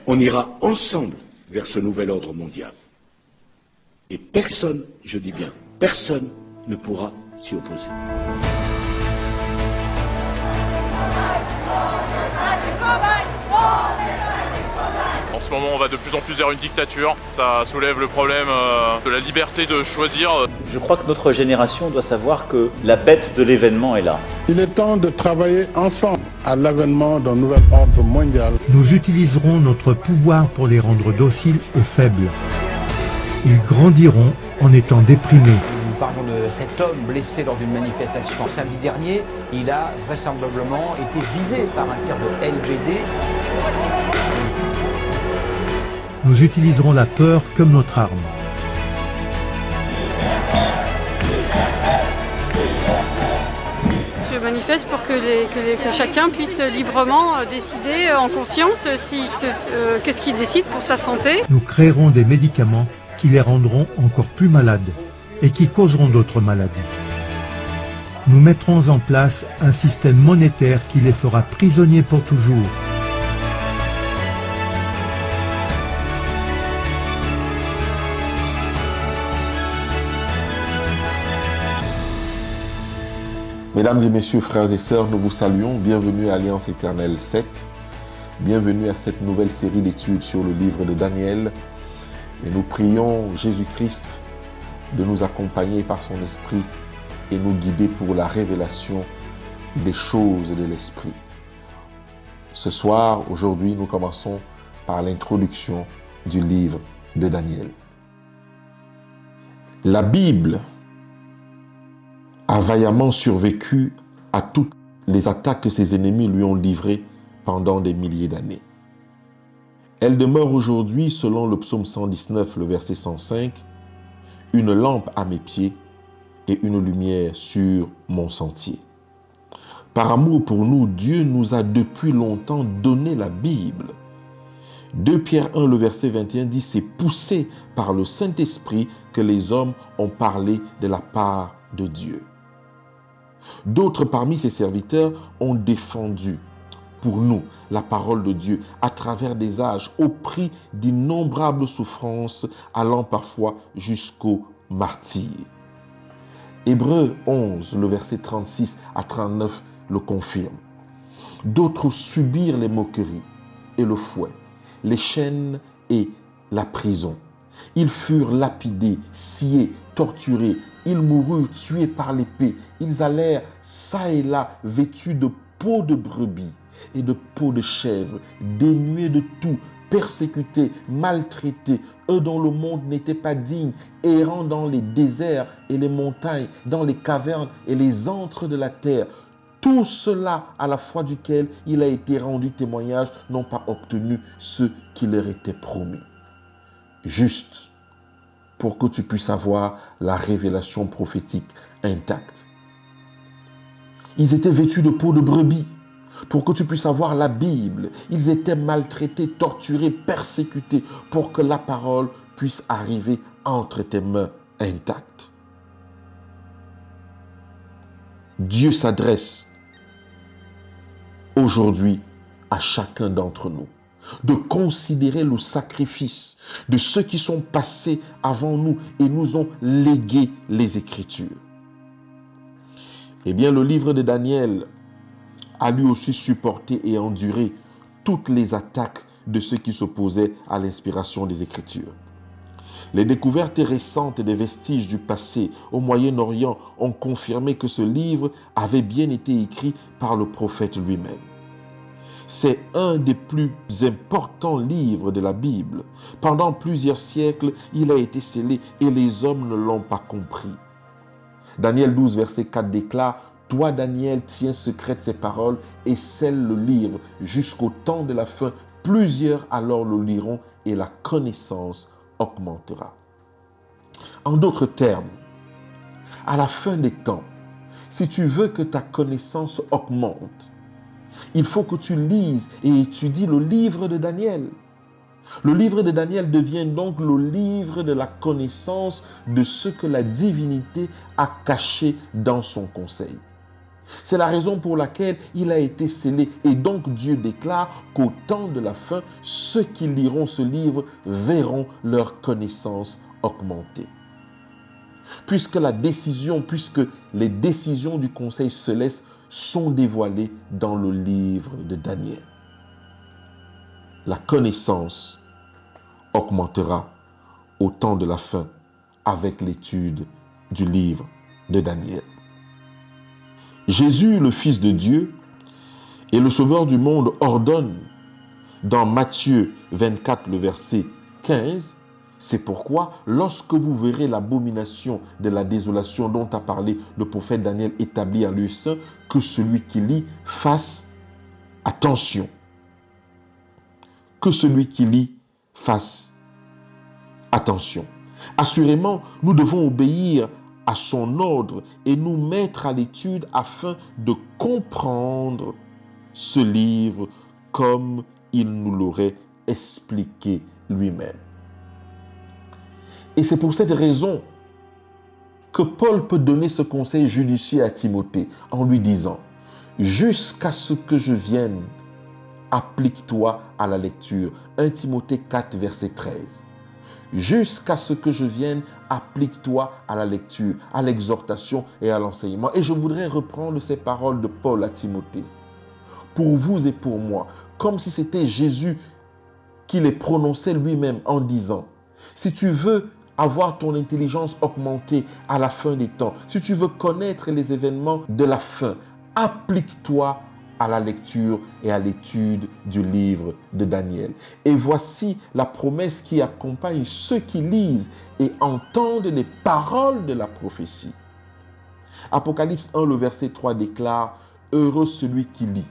On ira ensemble vers ce nouvel ordre mondial. Et personne, je dis bien, personne ne pourra s'y opposer. En ce moment, on va de plus en plus vers une dictature. Ça soulève le problème de la liberté de choisir. Je crois que notre génération doit savoir que la bête de l'événement est là. Il est temps de travailler ensemble à l'avènement d'un nouvel ordre mondial. Nous utiliserons notre pouvoir pour les rendre dociles et faibles. Ils grandiront en étant déprimés. Nous parlons de cet homme blessé lors d'une manifestation samedi dernier. Il a vraisemblablement été visé par un tir de LBD. Nous utiliserons la peur comme notre arme. Je manifeste pour que chacun puisse librement décider en conscience qu'est-ce qu'il décide pour sa santé. Nous créerons des médicaments qui les rendront encore plus malades et qui causeront d'autres maladies. Nous mettrons en place un système monétaire qui les fera prisonniers pour toujours. Mesdames et messieurs, frères et sœurs, nous vous saluons. Bienvenue à Alliance Éternelle 7. Bienvenue à cette nouvelle série d'études sur le livre de Daniel. Et nous prions Jésus-Christ de nous accompagner par son esprit et nous guider pour la révélation des choses de l'esprit. Ce soir, aujourd'hui, nous commençons par l'introduction du livre de Daniel. La Bible a vaillamment survécu à toutes les attaques que ses ennemis lui ont livrées pendant des milliers d'années. Elle demeure aujourd'hui, selon le psaume 119, le verset 105, « Une lampe à mes pieds et une lumière sur mon sentier ». Par amour pour nous, Dieu nous a depuis longtemps donné la Bible. 2 Pierre 1, le verset 21 dit « C'est poussé par le Saint-Esprit que les hommes ont parlé de la part de Dieu ». D'autres parmi ses serviteurs ont défendu pour nous la parole de Dieu à travers des âges au prix d'innombrables souffrances allant parfois jusqu'au martyre. Hébreux 11, le verset 36 à 39 le confirme. D'autres subirent les moqueries et le fouet, les chaînes et la prison. Ils furent lapidés, sciés, torturés. Ils moururent tués par l'épée. Ils allèrent çà et là vêtus de peaux de brebis et de peaux de chèvre, dénués de tout, persécutés, maltraités, eux dont le monde n'était pas digne, errant dans les déserts et les montagnes, dans les cavernes et les antres de la terre. Tout cela, à la foi duquel il a été rendu témoignage, n'ont pas obtenu ce qui leur était promis. Juste pour que tu puisses avoir la révélation prophétique intacte. Ils étaient vêtus de peaux de brebis pour que tu puisses avoir la Bible. Ils étaient maltraités, torturés, persécutés pour que la parole puisse arriver entre tes mains intactes. Dieu s'adresse aujourd'hui à chacun d'entre nous de considérer le sacrifice de ceux qui sont passés avant nous et nous ont légué les Écritures. Eh bien, le livre de Daniel a lui aussi supporté et enduré toutes les attaques de ceux qui s'opposaient à l'inspiration des Écritures. Les découvertes récentes des vestiges du passé au Moyen-Orient ont confirmé que ce livre avait bien été écrit par le prophète lui-même. C'est un des plus importants livres de la Bible. Pendant plusieurs siècles, il a été scellé et les hommes ne l'ont pas compris. Daniel 12, verset 4 déclare « Toi, Daniel, tiens secrète ces paroles et scelle le livre jusqu'au temps de la fin. Plusieurs alors le liront et la connaissance augmentera. » En d'autres termes, à la fin des temps, si tu veux que ta connaissance augmente, il faut que tu lises et étudies le livre de Daniel. Le livre de Daniel devient donc le livre de la connaissance de ce que la divinité a caché dans son conseil. C'est la raison pour laquelle il a été scellé. Et donc Dieu déclare qu'au temps de la fin, ceux qui liront ce livre verront leur connaissance augmenter. Puisque les décisions du Conseil céleste sont dévoilées dans le livre de Daniel. La connaissance augmentera au temps de la fin avec l'étude du livre de Daniel. Jésus, le Fils de Dieu et le Sauveur du monde, ordonne dans Matthieu 24, le verset 15, c'est pourquoi, lorsque vous verrez l'abomination de la désolation dont a parlé le prophète Daniel établi à lieu saint, que celui qui lit fasse attention. Que celui qui lit fasse attention. Assurément, nous devons obéir à son ordre et nous mettre à l'étude afin de comprendre ce livre comme il nous l'aurait expliqué lui-même. Et c'est pour cette raison que Paul peut donner ce conseil judicieux à Timothée en lui disant « Jusqu'à ce que je vienne, applique-toi à la lecture. » 1 Timothée 4, verset 13. Jusqu'à ce que je vienne, applique-toi à la lecture, à l'exhortation et à l'enseignement. Et je voudrais reprendre ces paroles de Paul à Timothée. Pour vous et pour moi, comme si c'était Jésus qui les prononçait lui-même en disant, si tu veux avoir ton intelligence augmentée à la fin des temps, si tu veux connaître les événements de la fin, applique-toi à la lecture et à l'étude du livre de Daniel. Et voici la promesse qui accompagne ceux qui lisent et entendent les paroles de la prophétie. Apocalypse 1, le verset 3 déclare « Heureux celui qui lit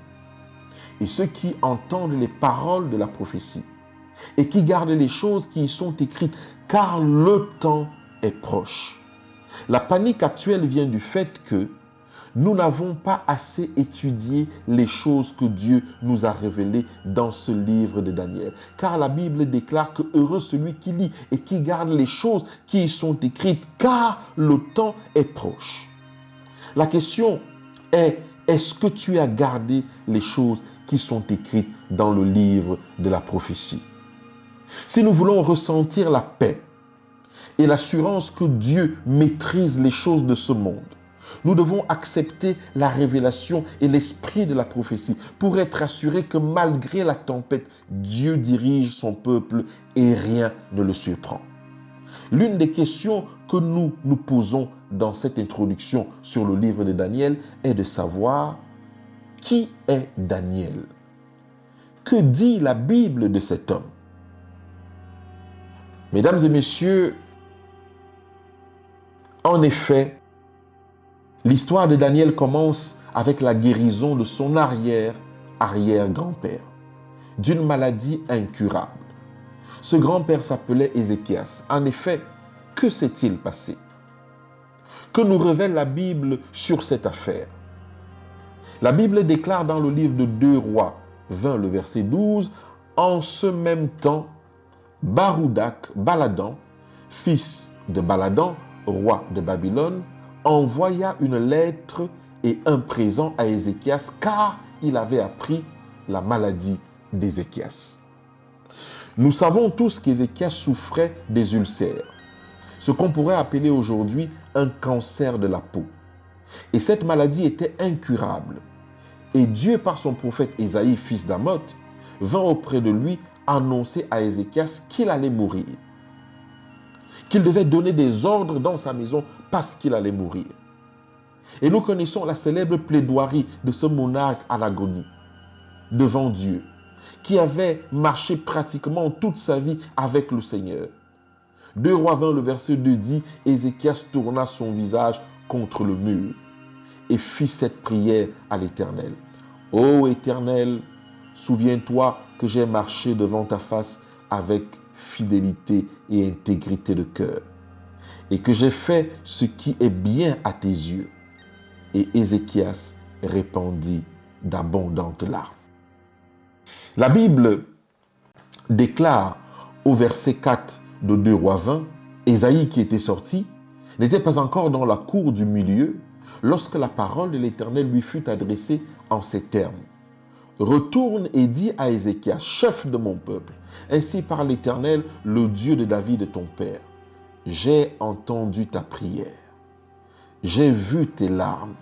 et ceux qui entendent les paroles de la prophétie et qui gardent les choses qui y sont écrites, car le temps est proche. » La panique actuelle vient du fait que nous n'avons pas assez étudié les choses que Dieu nous a révélées dans ce livre de Daniel. Car la Bible déclare que heureux celui qui lit et qui garde les choses qui y sont écrites, car le temps est proche. La question est, est-ce que tu as gardé les choses qui sont écrites dans le livre de la prophétie? Si nous voulons ressentir la paix et l'assurance que Dieu maîtrise les choses de ce monde, nous devons accepter la révélation et l'esprit de la prophétie pour être assurés que malgré la tempête, Dieu dirige son peuple et rien ne le surprend. L'une des questions que nous nous posons dans cette introduction sur le livre de Daniel est de savoir qui est Daniel? Que dit la Bible de cet homme? Mesdames et messieurs, en effet, l'histoire de Daniel commence avec la guérison de son arrière-grand-père d'une maladie incurable. Ce grand-père s'appelait Ézéchias. En effet, que s'est-il passé? Que nous révèle la Bible sur cette affaire? La Bible déclare dans le livre de 2 Rois 20, le verset 12, « En ce même temps, Baladan, fils de Baladan, roi de Babylone, envoya une lettre et un présent à Ézéchias car il avait appris la maladie d'Ézéchias. » Nous savons tous qu'Ézéchias souffrait des ulcères, ce qu'on pourrait appeler aujourd'hui un cancer de la peau. Et cette maladie était incurable. Et Dieu, par son prophète Ésaïe, fils d'Amoth, vint auprès de lui annoncer à Ézéchias qu'il allait mourir, qu'il devait donner des ordres dans sa maison parce qu'il allait mourir. Et nous connaissons la célèbre plaidoirie de ce monarque à l'agonie devant Dieu, qui avait marché pratiquement toute sa vie avec le Seigneur. 2 Rois 20, le verset 2 dit, « Ézéchias tourna son visage contre le mur et fit cette prière à l'Éternel. Ô Éternel, souviens-toi que j'ai marché devant ta face avec fidélité et intégrité de cœur, et que j'ai fait ce qui est bien à tes yeux. » Et Ézéchias répandit d'abondantes larmes. La Bible déclare au verset 4 de 2 Rois 20, Ésaïe qui était sorti n'était pas encore dans la cour du milieu lorsque la parole de l'Éternel lui fut adressée en ces termes. Retourne et dis à Ézéchias, chef de mon peuple, ainsi par l'Éternel, le Dieu de David ton père. J'ai entendu ta prière, j'ai vu tes larmes.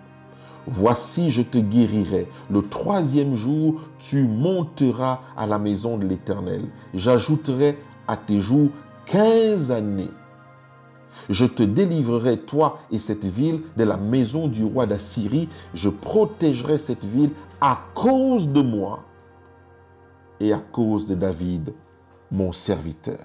Voici, je te guérirai. Le 3e jour, tu monteras à la maison de l'Éternel. J'ajouterai à tes jours 15 années. Je te délivrerai, toi et cette ville, de la maison du roi d'Assyrie. Je protégerai cette ville à cause de moi et à cause de David, mon serviteur.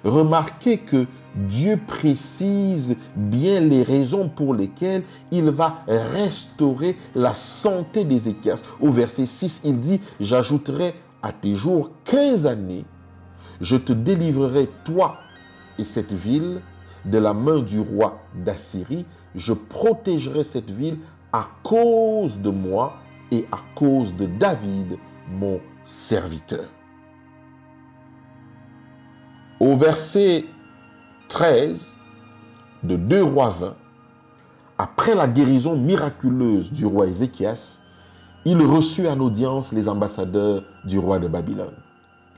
Remarquez que Dieu précise bien les raisons pour lesquelles il va restaurer la santé d'Ézéchias. Au verset 6, il dit « J'ajouterai à tes jours 15 années. Je te délivrerai, toi et cette ville, de la main du roi d'Assyrie. Je protégerai cette ville à cause de moi et à cause de David, mon serviteur. » Au verset 13 de 2 Rois 20, après la guérison miraculeuse du roi Ézéchias, il reçut en audience les ambassadeurs du roi de Babylone.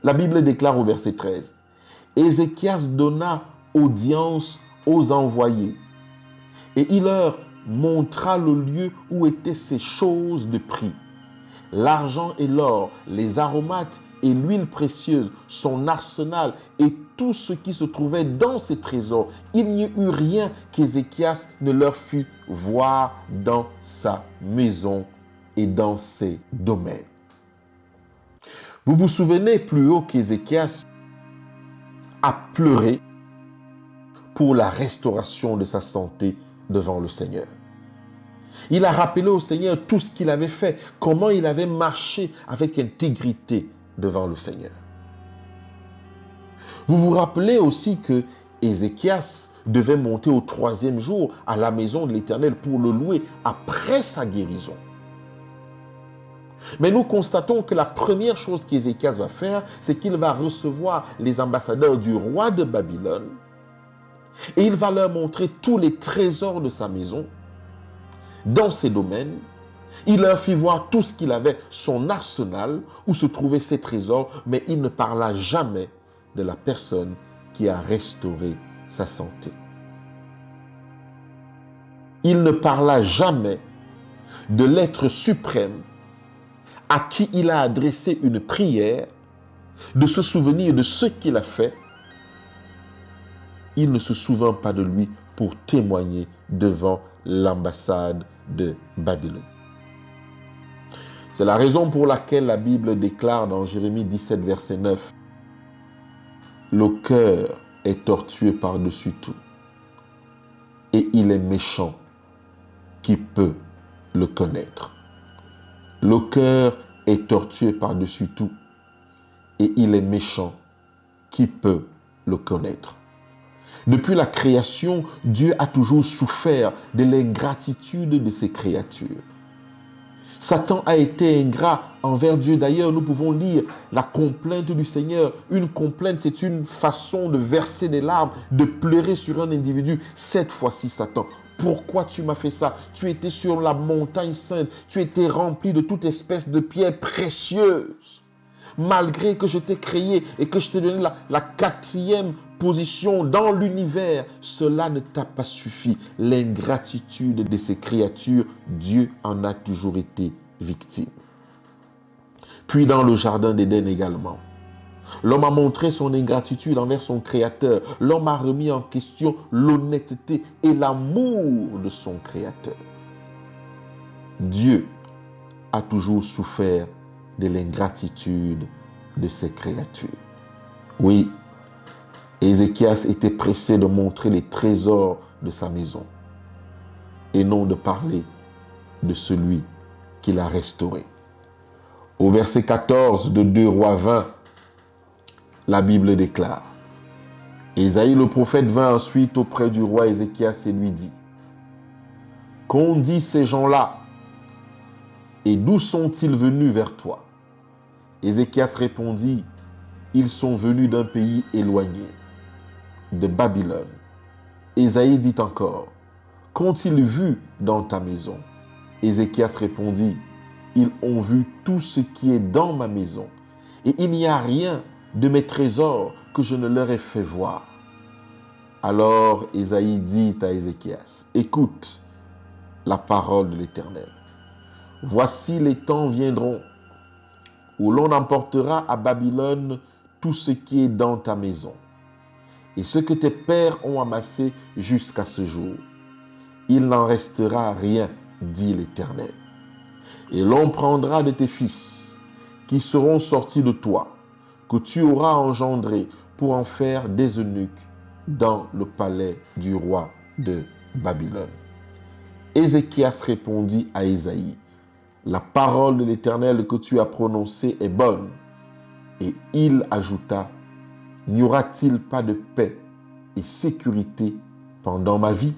La Bible déclare au verset 13, « Ézéchias donna audience aux envoyés, et il leur montra le lieu où étaient ces choses de prix, l'argent et l'or, les aromates et l'huile précieuse, son arsenal et tout ce qui se trouvait dans ses trésors. Il n'y eut rien qu'Ézéchias ne leur fît voir dans sa maison et dans ses domaines. » Vous vous souvenez plus haut qu'Ézéchias a pleuré pour la restauration de sa santé devant le Seigneur. Il a rappelé au Seigneur tout ce qu'il avait fait, comment il avait marché avec intégrité devant le Seigneur. Vous vous rappelez aussi que Ézéchias devait monter au 3e jour à la maison de l'Éternel pour le louer après sa guérison. Mais nous constatons que la première chose qu'Ézéchias va faire, c'est qu'il va recevoir les ambassadeurs du roi de Babylone et il va leur montrer tous les trésors de sa maison, dans ses domaines. Il leur fit voir tout ce qu'il avait, son arsenal, où se trouvaient ses trésors, mais il ne parla jamais de la personne qui a restauré sa santé. Il ne parla jamais de l'être suprême à qui il a adressé une prière, de se souvenir de ce qu'il a fait. Il ne se souvint pas de lui pour témoigner devant l'ambassade de Babylone. C'est la raison pour laquelle la Bible déclare dans Jérémie 17, verset 9, « Le cœur est tortueux par-dessus tout, et il est méchant. Qui peut le connaître? » Le cœur est tortueux par-dessus tout, et il est méchant. Qui peut le connaître? Depuis la création, Dieu a toujours souffert de l'ingratitude de ses créatures. Satan a été ingrat envers Dieu. D'ailleurs, nous pouvons lire la complainte du Seigneur. Une complainte, c'est une façon de verser des larmes, de pleurer sur un individu. Cette fois-ci, Satan, pourquoi tu m'as fait ça? Tu étais sur la montagne sainte. Tu étais rempli de toute espèce de pierres précieuses. Malgré que je t'ai créé et que je t'ai donné la 4e position dans l'univers, cela ne t'a pas suffi. L'ingratitude de ces créatures, Dieu en a toujours été victime. Puis dans le jardin d'Éden également, l'homme a montré son ingratitude envers son Créateur. L'homme a remis en question l'honnêteté et l'amour de son Créateur. Dieu a toujours souffert de l'ingratitude de ses créatures. Oui, Ézéchias était pressé de montrer les trésors de sa maison et non de parler de celui qu'il a restauré. Au verset 14 de 2 Rois 20, la Bible déclare, « Ésaïe le prophète vint ensuite auprès du roi Ézéchias et lui dit, « Qu'ont dit ces gens-là et d'où sont-ils venus vers toi ?» Ézéchias répondit, « Ils sont venus d'un pays éloigné, de Babylone. » Ésaïe dit encore, qu'ont-ils vu dans ta maison? Ézéchias répondit, ils ont vu tout ce qui est dans ma maison, et il n'y a rien de mes trésors que je ne leur ai fait voir. Alors Ésaïe dit à Ézéchias, écoute la parole de l'Éternel. Voici les temps viendront où l'on emportera à Babylone tout ce qui est dans ta maison et ce que tes pères ont amassé jusqu'à ce jour. Il n'en restera rien, dit l'Éternel. Et l'on prendra de tes fils qui seront sortis de toi, que tu auras engendrés pour en faire des eunuques dans le palais du roi de Babylone. Ézéchias répondit à Ésaïe, la parole de l'Éternel que tu as prononcée est bonne. Et il ajouta, n'y aura-t-il pas de paix et sécurité pendant ma vie?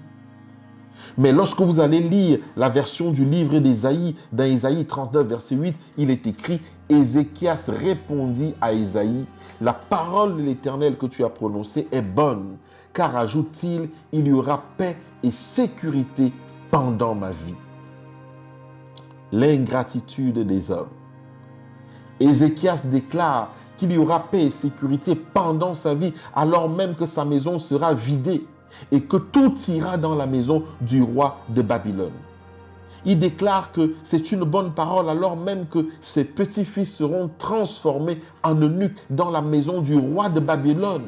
Mais lorsque vous allez lire la version du livre d'Ésaïe, dans Ésaïe 39, verset 8, il est écrit, Ézéchias répondit à Ésaïe, la parole de l'Éternel que tu as prononcée est bonne, car ajoute-t-il, il y aura paix et sécurité pendant ma vie. L'ingratitude des hommes. Ézéchias déclare qu'il y aura paix et sécurité pendant sa vie, alors même que sa maison sera vidée et que tout ira dans la maison du roi de Babylone. Il déclare que c'est une bonne parole alors même que ses petits-fils seront transformés en eunuques dans la maison du roi de Babylone.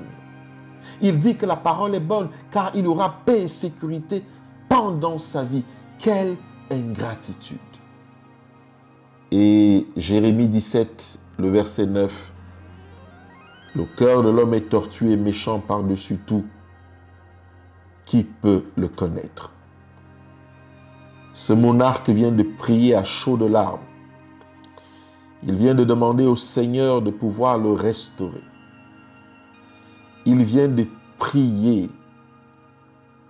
Il dit que la parole est bonne car il y aura paix et sécurité pendant sa vie. Quelle ingratitude! Et Jérémie 17, le verset 9, le cœur de l'homme est tortueux et méchant par-dessus tout. Qui peut le connaître? Ce monarque vient de prier à chaudes larmes. Il vient de demander au Seigneur de pouvoir le restaurer. Il vient de prier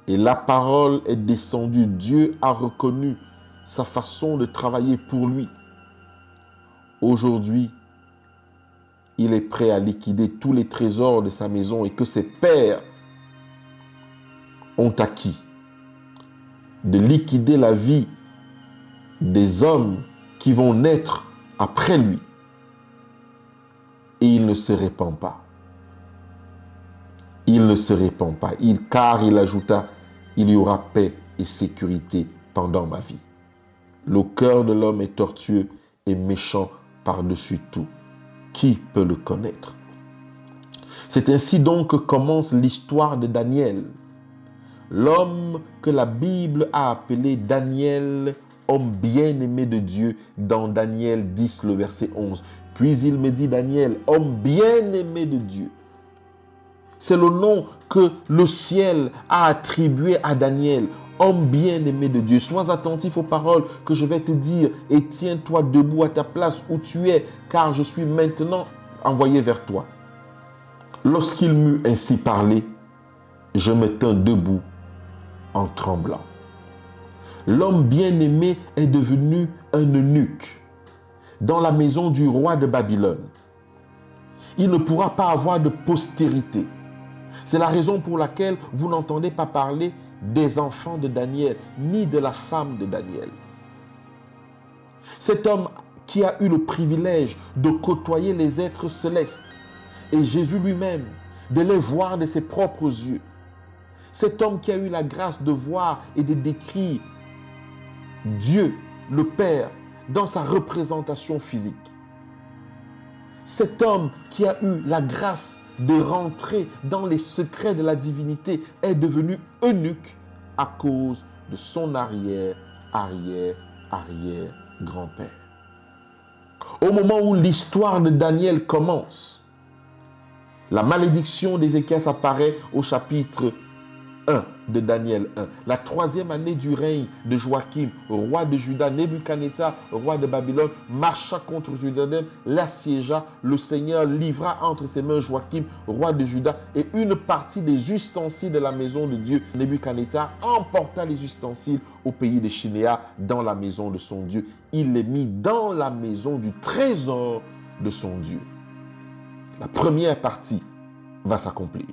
et la parole est descendue. Dieu a reconnu sa façon de travailler pour lui. Aujourd'hui, il est prêt à liquider tous les trésors de sa maison et que ses pères ont acquis, de liquider la vie des hommes qui vont naître après lui. Et il ne se répand pas. Il ne se répand pas, car il ajouta, il y aura paix et sécurité pendant ma vie. Le cœur de l'homme est tortueux et méchant par-dessus tout. Qui peut le connaître? C'est ainsi donc que commence l'histoire de Daniel. L'homme que la Bible a appelé Daniel, homme bien-aimé de Dieu, dans Daniel 10, le verset 11. Puis il me dit, Daniel, homme bien-aimé de Dieu. C'est le nom que le ciel a attribué à Daniel, homme bien-aimé de Dieu. Sois attentif aux paroles que je vais te dire et tiens-toi debout à ta place où tu es, car je suis maintenant envoyé vers toi. Lorsqu'il m'eut ainsi parlé, je me tins debout en tremblant. L'homme bien-aimé est devenu un eunuque dans la maison du roi de Babylone. Il ne pourra pas avoir de postérité. C'est la raison pour laquelle vous n'entendez pas parler des enfants de Daniel, ni de la femme de Daniel. Cet homme qui a eu le privilège de côtoyer les êtres célestes, et Jésus lui-même, de les voir de ses propres yeux. Cet homme qui a eu la grâce de voir et de décrire Dieu, le Père, dans sa représentation physique. Cet homme qui a eu la grâce de rentrer dans les secrets de la divinité est devenu eunuque à cause de son arrière-grand-père. Au moment où l'histoire de Daniel commence, la malédiction d'Ézéchias apparaît au chapitre 1 de Daniel 1. La 3e année du règne de Joachim, roi de Juda, Nebuchadnezzar, roi de Babylone, marcha contre Jérusalem, l'assiégea. Le Seigneur livra entre ses mains Joachim, roi de Juda, et une partie des ustensiles de la maison de Dieu. Nebuchadnezzar emporta les ustensiles au pays de Chinéa, dans la maison de son Dieu. Il les mit dans la maison du trésor de son Dieu. La première partie va s'accomplir.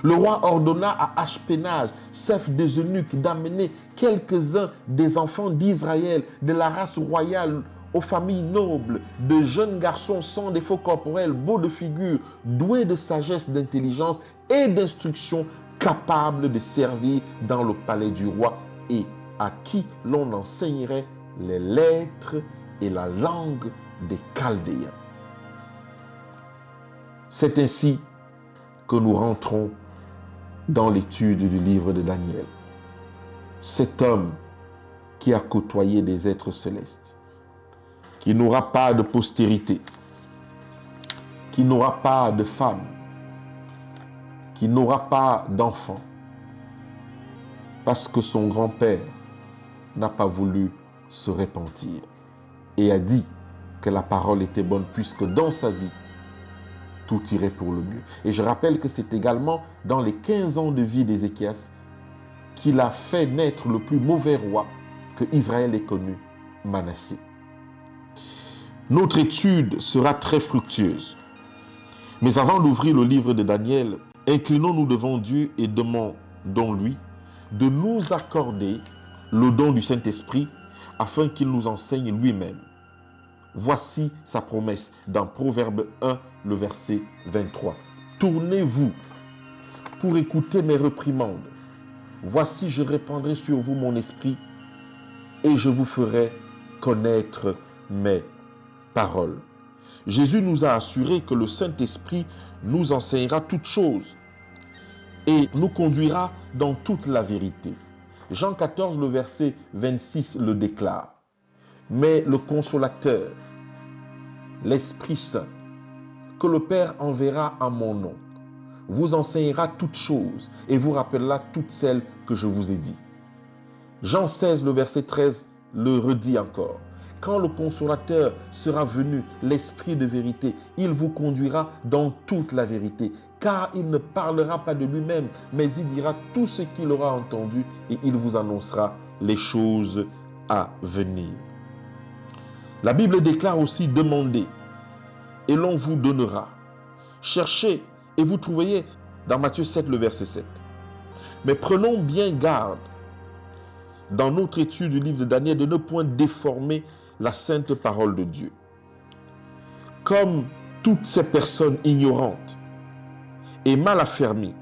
Le roi ordonna à Ashpenaz, chef des eunuques, d'amener quelques-uns des enfants d'Israël, de la race royale, aux familles nobles, de jeunes garçons sans défaut corporel, beaux de figure, doués de sagesse, d'intelligence et d'instruction, capables de servir dans le palais du roi et à qui l'on enseignerait les lettres et la langue des Chaldéens. C'est ainsi que nous rentrons dans l'étude du livre de Daniel. Cet homme qui a côtoyé des êtres célestes, qui n'aura pas de postérité, qui n'aura pas de femme, qui n'aura pas d'enfant, parce que son grand-père n'a pas voulu se repentir et a dit que la parole était bonne puisque dans sa vie, tout irait pour le mieux. Et je rappelle que c'est également dans les 15 ans de vie d'Ézéchias qu'il a fait naître le plus mauvais roi que Israël ait connu, Manassé. Notre étude sera très fructueuse. Mais avant d'ouvrir le livre de Daniel, inclinons-nous devant Dieu et demandons-lui de nous accorder le don du Saint-Esprit afin qu'il nous enseigne lui-même. Voici sa promesse dans Proverbe 1, le verset 23. Tournez-vous pour écouter mes réprimandes. Voici, je répandrai sur vous mon esprit et je vous ferai connaître mes paroles. Jésus nous a assuré que le Saint-Esprit nous enseignera toutes choses et nous conduira dans toute la vérité. Jean 14, le verset 26 le déclare. Mais le Consolateur, l'Esprit Saint, que le Père enverra en mon nom, vous enseignera toutes choses et vous rappellera toutes celles que je vous ai dit. Jean 16, le verset 13 le redit encore. Quand le Consolateur sera venu, l'Esprit de vérité, il vous conduira dans toute la vérité, car il ne parlera pas de lui-même, mais il dira tout ce qu'il aura entendu et il vous annoncera les choses à venir. La Bible déclare aussi « Demandez et l'on vous donnera. Cherchez et vous trouverez » dans Matthieu 7, le verset 7. Mais prenons bien garde dans notre étude du livre de Daniel de ne point déformer la sainte parole de Dieu. Comme toutes ces personnes ignorantes et mal affermies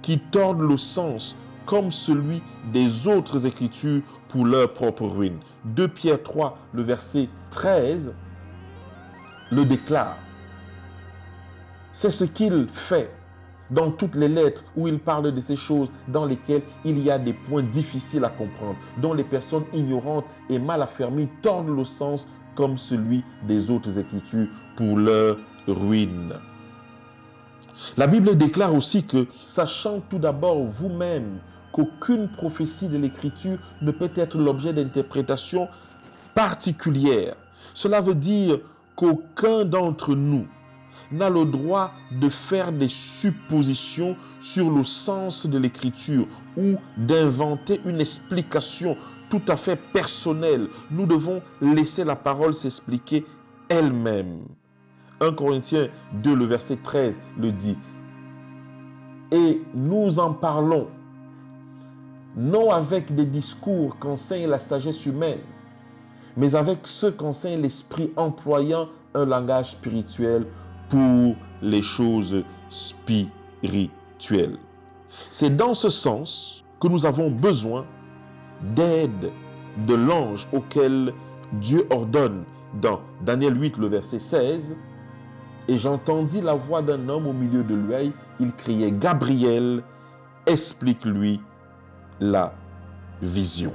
qui tordent le sens comme celui des autres Écritures pour leur propre ruine. 2 Pierre 3, le verset 13, le déclare. C'est ce qu'il fait dans toutes les lettres où il parle de ces choses dans lesquelles il y a des points difficiles à comprendre, dont les personnes ignorantes et mal affermies tordent le sens comme celui des autres Écritures pour leur ruine. La Bible déclare aussi que, sachant tout d'abord vous-même qu'aucune prophétie de l'Écriture ne peut être l'objet d'interprétation particulière. Cela veut dire qu'aucun d'entre nous n'a le droit de faire des suppositions sur le sens de l'Écriture ou d'inventer une explication tout à fait personnelle. Nous devons laisser la parole s'expliquer elle-même. 1 Corinthiens 2, le verset 13 le dit. Et nous en parlons, non avec des discours qu'enseigne la sagesse humaine, mais avec ceux qu'enseigne l'Esprit, employant un langage spirituel pour les choses spirituelles. C'est dans ce sens que nous avons besoin d'aide de l'ange auquel Dieu ordonne dans Daniel 8, le verset 16. Et j'entendis la voix d'un homme au milieu de lui, il criait « Gabriel, explique-lui la vision. »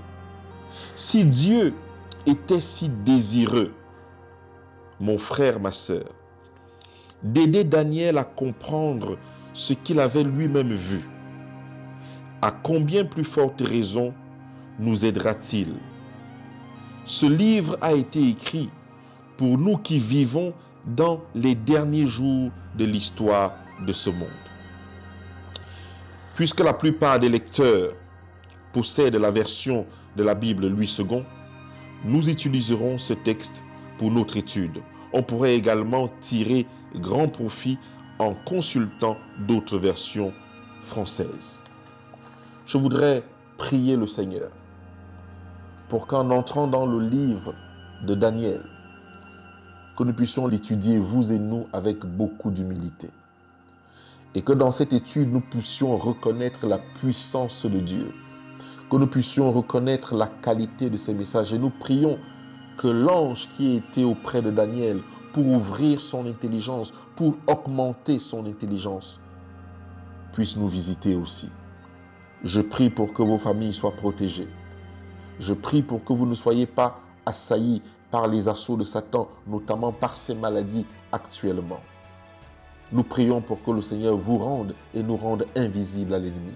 Si Dieu était si désireux, mon frère, ma sœur, d'aider Daniel à comprendre ce qu'il avait lui-même vu, à combien plus forte raison nous aidera-t-il? Ce livre a été écrit pour nous qui vivons dans les derniers jours de l'histoire de ce monde. Puisque la plupart des lecteurs possèdent la version de la Bible Louis II, nous utiliserons ce texte pour notre étude. On pourrait également tirer grand profit en consultant d'autres versions française. Je voudrais prier le Seigneur pour qu'en entrant dans le livre de Daniel, que nous puissions l'étudier, vous et nous, avec beaucoup d'humilité. Et que dans cette étude, nous puissions reconnaître la puissance de Dieu, que nous puissions reconnaître la qualité de ses messages. Et nous prions que l'ange qui était auprès de Daniel pour ouvrir son intelligence, pour augmenter son intelligence, puisse nous visiter aussi. Je prie pour que vos familles soient protégées. Je prie pour que vous ne soyez pas assaillis par les assauts de Satan, notamment par ces maladies actuellement. Nous prions pour que le Seigneur vous rende et nous rende invisibles à l'ennemi.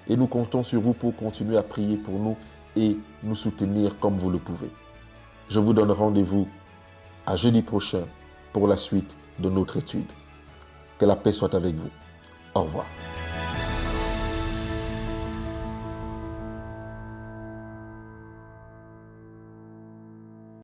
Et nous comptons sur vous pour continuer à prier pour nous et nous soutenir comme vous le pouvez. Je vous donne rendez-vous à jeudi prochain pour la suite de notre étude. Que la paix soit avec vous. Au revoir.